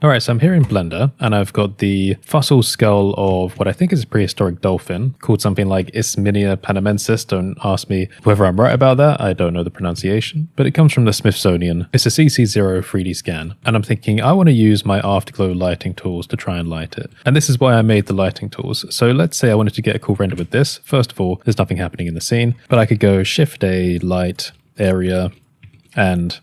Alright, so I'm here in Blender, and I've got the fossil skull of what I think is a prehistoric dolphin, called something like Isminia panamensis. Don't ask me whether I'm right about that, I don't know the pronunciation, but it comes from the Smithsonian. It's a CC0 3D scan, and I'm thinking I want to use my Afterglow lighting tools to try and light it. And this is why I made the lighting tools. So let's say I wanted to get a cool render with this. First of all, there's nothing happening in the scene, but I could go Shift A, Light, Area, and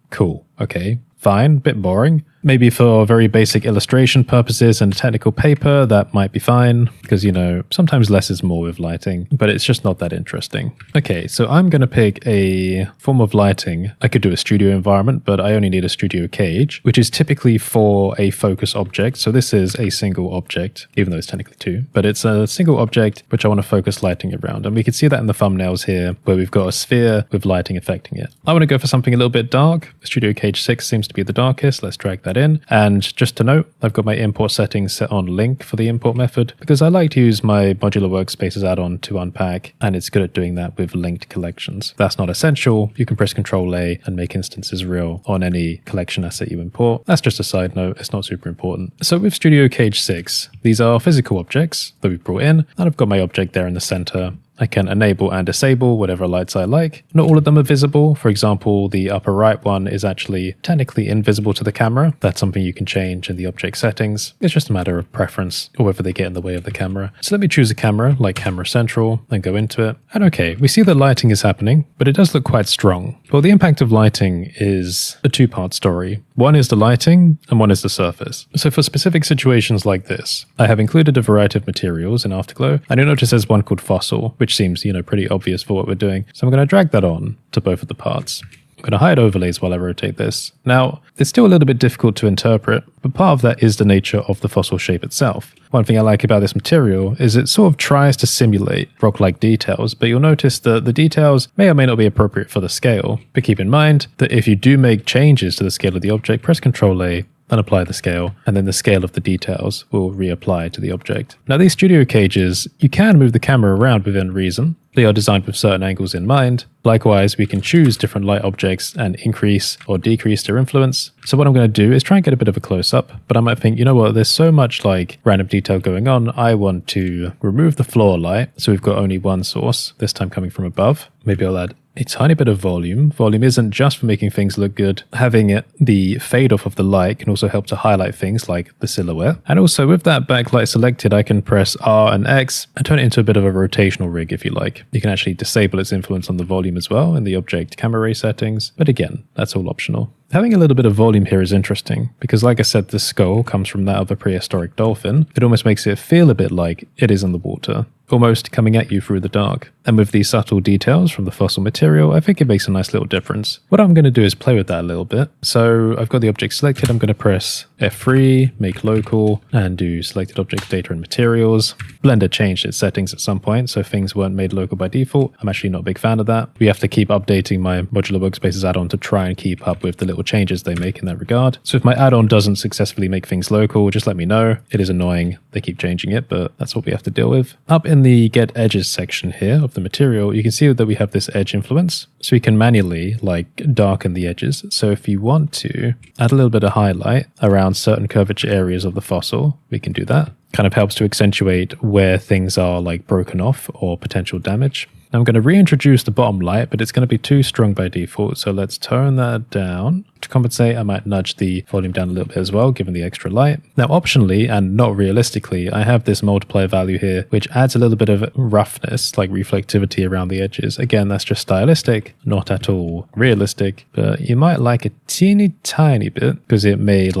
cool. Okay, fine, bit boring. Maybe for very basic illustration purposes and a technical paper, that might be fine, because, you know, sometimes less is more with lighting, but it's just not that interesting. Okay, so I'm going to pick a form of lighting. I could do a studio environment, but I only need a studio cage, which is typically for a focus object. So this is a single object, even though it's technically two, but it's a single object which I want to focus lighting around. And we can see that in the thumbnails here, where we've got a sphere with lighting affecting it. I want to go for something a little bit dark. Studio cage 6 seems to be the darkest. Let's drag that in. And just to note, I've got my import settings set on link for the import method because I like to use my modular workspaces add-on to unpack, and it's good at doing that with linked collections. That's not essential. You can press Ctrl A and make instances real on any collection asset you import. That's just a side note. It's not super important. So with Studio Cage 6, these are physical objects that we've brought in, and I've got my object there in the center. I can enable and disable whatever lights I like. Not all of them are visible. For example, the upper right one is actually technically invisible to the camera. That's something you can change in the object settings. It's just a matter of preference or whether they get in the way of the camera. So let me choose a camera like Camera Central and go into it. And okay, we see that lighting is happening, but it does look quite strong. Well, the impact of lighting is a two-part story. One is the lighting and one is the surface. So for specific situations like this, I have included a variety of materials in Afterglow, and you'll notice there's one called Fossil, which seems, you know, pretty obvious for what we're doing. So I'm going to drag that on to both of the parts. I'm going to hide overlays while I rotate this. Now, it's still a little bit difficult to interpret, but part of that is the nature of the fossil shape itself. One thing I like about this material is it sort of tries to simulate rock-like details, but you'll notice that the details may or may not be appropriate for the scale. But keep in mind that if you do make changes to the scale of the object, press Ctrl A and apply the scale, and then the scale of the details will reapply to the object. Now, these studio cages, you can move the camera around within reason. They are designed with certain angles in mind. Likewise, we can choose different light objects and increase or decrease their influence. So what I'm going to do is try and get a bit of a close-up, but I might think, you know what, there's so much like random detail going on, I want to remove the floor light, so we've got only one source, this time coming from above. Maybe I'll add a tiny bit of volume. Volume isn't just for making things look good. Having the fade off of the light can also help to highlight things like the silhouette. And also with that backlight selected, I can press R and X and turn it into a bit of a rotational rig if you like. You can actually disable its influence on the volume as well in the object camera ray settings. But again, that's all optional. Having a little bit of volume here is interesting because, like I said, the skull comes from that of a prehistoric dolphin. It almost makes it feel a bit like it is in the water, almost coming at you through the dark. And with these subtle details from the fossil material, I think it makes a nice little difference. What I'm going to do is play with that a little bit. So I've got the object selected. I'm going to press F3, make local, and do selected object data and materials. Blender changed its settings at some point, so things weren't made local by default. I'm actually not a big fan of that. We have to keep updating my modular workspaces add-on to try and keep up with the little changes they make in that regard. So if my add-on doesn't successfully make things local, just let me know. It is annoying. They keep changing it, but that's what we have to deal with. Up in the Get Edges section here of the material, you can see that we have this edge influence. So we can manually darken the edges. So if you want to add a little bit of highlight around certain curvature areas of the fossil, we can do that. Kind of helps to accentuate where things are broken off or potential damage. Now I'm going to reintroduce the bottom light, but it's going to be too strong by default. So let's tone that down. To compensate, I might nudge the volume down a little bit as well, given the extra light. Now, optionally, and not realistically, I have this multiplier value here, which adds a little bit of roughness, like reflectivity around the edges. Again, that's just stylistic, not at all realistic, but you might like a teeny tiny bit because it may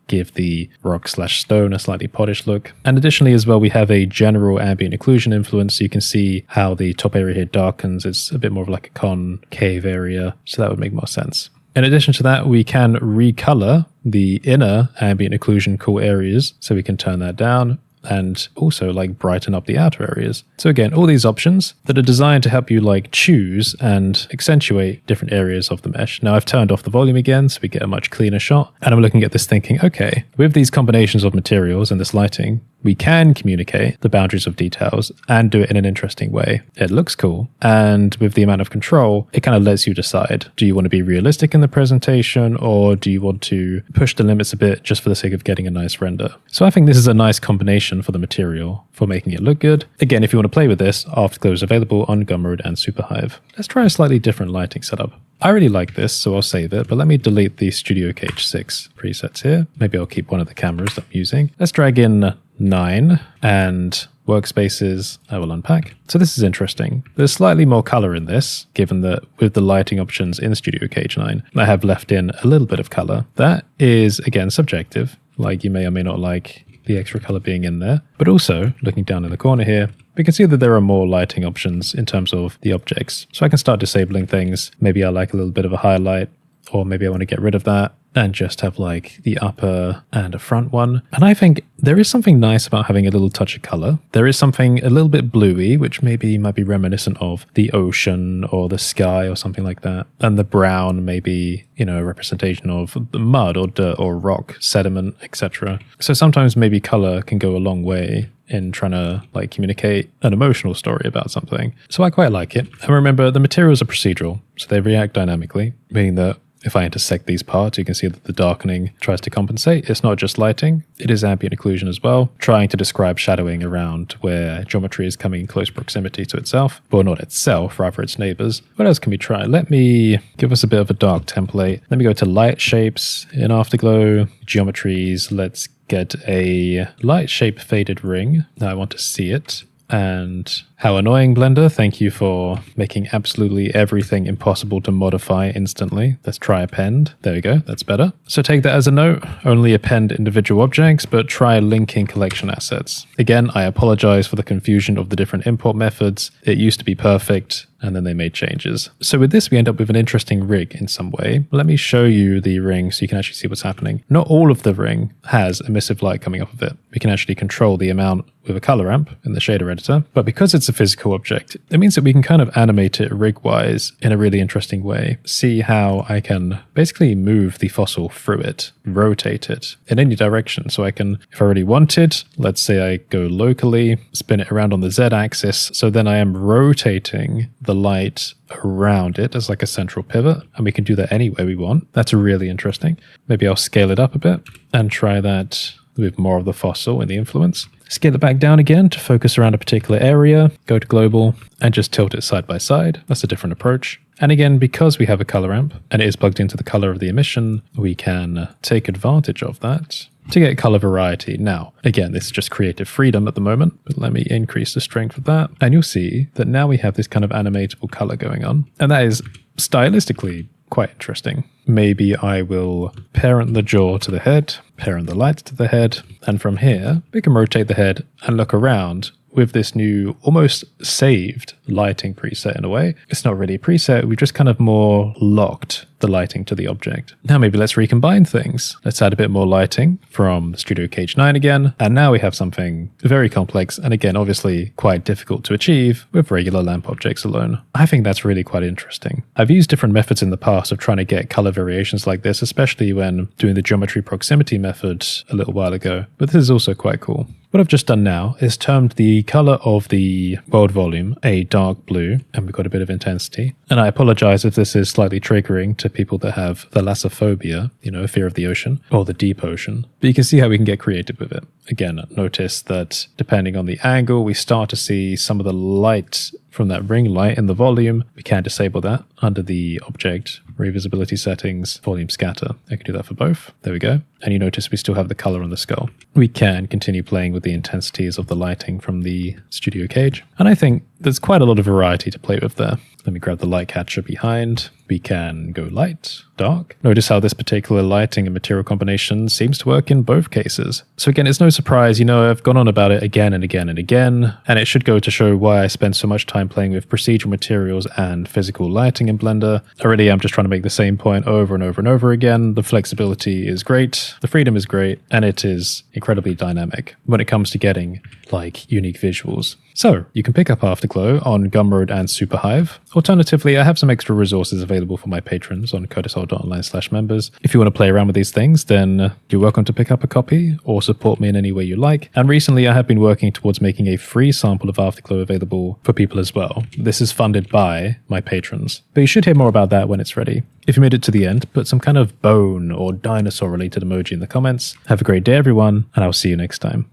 give the rock/stone a slightly polished look. And additionally as well, we have a general ambient occlusion influence. So you can see how the top area here darkens. It's a bit more of like a concave area. So that would make more sense. In addition to that, we can recolor the inner ambient occlusion cool areas. So we can turn that down and also brighten up the outer areas. So again, all these options that are designed to help you choose and accentuate different areas of the mesh. Now I've turned off the volume again, so we get a much cleaner shot. And I'm looking at this thinking, okay, with these combinations of materials and this lighting, we can communicate the boundaries of details and do it in an interesting way. It looks cool. And with the amount of control, it kind of lets you decide, do you want to be realistic in the presentation, or do you want to push the limits a bit just for the sake of getting a nice render? So I think this is a nice combination for the material for making it look good. Again, if you want to play with this, Afterglow is available on Gumroad and Superhive. Let's try a slightly different lighting setup. I really like this, so I'll save it, but let me delete the Studio Cage 6 presets here. Maybe I'll keep one of the cameras that I'm using. Let's drag in 9 and workspaces I will unpack. So this is interesting. There's slightly more color in this, given that with the lighting options in Studio Cage 9, I have left in a little bit of color. That is, again, subjective. Like, you may or may not like the extra color being in there. But also, looking down in the corner here, we can see that there are more lighting options in terms of the objects. So I can start disabling things. Maybe I like a little bit of a highlight, or maybe I want to get rid of that and just have like the upper and a front one. And I think there is something nice about having a little touch of color. There is something a little bit bluey, which maybe might be reminiscent of the ocean or the sky or something like that. And the brown may be, you know, a representation of the mud or dirt or rock, sediment, etc. So sometimes maybe color can go a long way in trying to like communicate an emotional story about something. So I quite like it. And remember, the materials are procedural, so they react dynamically, meaning that if I intersect these parts, you can see that the darkening tries to compensate. It's not just lighting, it is ambient occlusion as well, trying to describe shadowing around where geometry is coming in close proximity to itself. Well, not itself, rather its neighbors. What else can we try? Let me give us a bit of a dark template. Let me go to light shapes in Afterglow, geometries. Let's get a light shape faded ring. Now I want to see it. And how annoying, Blender. Thank you for making absolutely everything impossible to modify instantly. Let's try append. There we go. That's better. So take that as a note. Only append individual objects, but try linking collection assets. Again, I apologize for the confusion of the different import methods. It used to be perfect, and then they made changes. So with this, we end up with an interesting rig in some way. Let me show you the ring so you can actually see what's happening. Not all of the ring has emissive light coming off of it. We can actually control the amount with a color ramp in the shader editor, but because it's a physical object, it means that we can kind of animate it rig-wise in a really interesting way. See how I can basically move the fossil through it, rotate it in any direction. So I can, if I really wanted, let's say I go locally, spin it around on the Z-axis, so then I am rotating the light around it as like a central pivot, and we can do that any way we want. That's really interesting. Maybe I'll scale it up a bit and try that with more of the fossil in the influence. Scale it back down again to focus around a particular area, go to global, and just tilt it side by side. That's a different approach. And again, because we have a color ramp and it is plugged into the color of the emission, we can take advantage of that to get color variety. Now, again, this is just creative freedom at the moment, but let me increase the strength of that. And you'll see that now we have this kind of animatable color going on. And that is stylistically quite interesting. Maybe I will parent the jaw to the head, parent the light to the head, and from here, we can rotate the head and look around with this new, almost saved lighting preset in a way. It's not really a preset, we've just kind of more locked the lighting to the object. Now maybe let's recombine things. Let's add a bit more lighting from Studio Cage 9 again, and now we have something very complex, and again, obviously quite difficult to achieve with regular lamp objects alone. I think that's really quite interesting. I've used different methods in the past of trying to get color variations like this, especially when doing the geometry proximity method a little while ago, but this is also quite cool. What I've just done now is termed the color of the world volume a dark blue, and we've got a bit of intensity. And I apologize if this is slightly triggering to people that have thalassophobia, you know, fear of the ocean or the deep ocean. But you can see how we can get creative with it. Again, notice that depending on the angle, we start to see some of the light from that ring light in the volume. We can disable that under the object revisibility settings, volume scatter. I can do that for both. There we go. And you notice we still have the color on the skull. We can continue playing with the intensities of the lighting from the Studio Cage. And I think there's quite a lot of variety to play with there. Let me grab the light catcher behind. We can go light, dark. Notice how this particular lighting and material combination seems to work in both cases. So again, it's no surprise, you know, I've gone on about it again and again and again, and it should go to show why I spend so much time playing with procedural materials and physical lighting in Blender. Already, I'm just trying to make the same point over and over and over again. The flexibility is great, the freedom is great, and it is incredibly dynamic when it comes to getting like unique visuals. So, you can pick up Afterglow on Gumroad and Superhive. Alternatively, I have some extra resources available for my patrons on codishole.online/members. If you want to play around with these things, then you're welcome to pick up a copy or support me in any way you like. And recently, I have been working towards making a free sample of Afterglow available for people as well. This is funded by my patrons, but you should hear more about that when it's ready. If you made it to the end, put some kind of bone or dinosaur related emoji in the comments. Have a great day, everyone, and I'll see you next time.